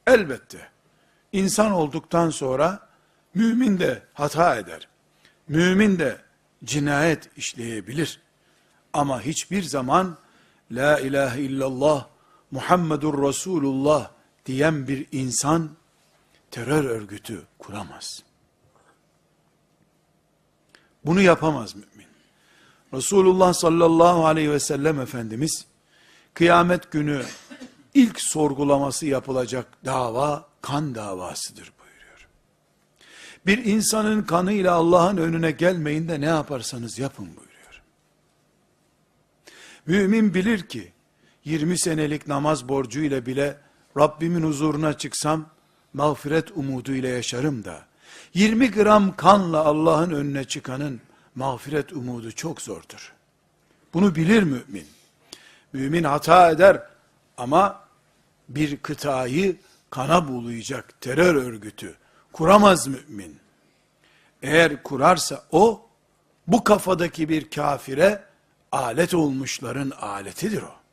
Elbette insan olduktan sonra mümin de hata eder. Mümin de cinayet işleyebilir. Ama hiçbir zaman la ilahe illallah Muhammedur Resulullah diyen bir insan terör örgütü kuramaz. Bunu yapamaz mümin. Resulullah sallallahu aleyhi ve sellem Efendimiz kıyamet günü ilk sorgulaması yapılacak dava kan davasıdır buyuruyor. Bir insanın kanıyla Allah'ın önüne gelmeyin de ne yaparsanız yapın buyuruyor. Mümin bilir ki 20 senelik namaz borcu ile bile Rabbimin huzuruna çıksam mağfiret umuduyla yaşarım da 20 gram kanla Allah'ın önüne çıkanın mağfiret umudu çok zordur. Bunu bilir mümin. Mümin hata eder ama bir kıtayı kana bulayacak terör örgütü kuramaz mümin. Eğer kurarsa o, bu kafadaki bir kafire alet olmuşların aletidir o.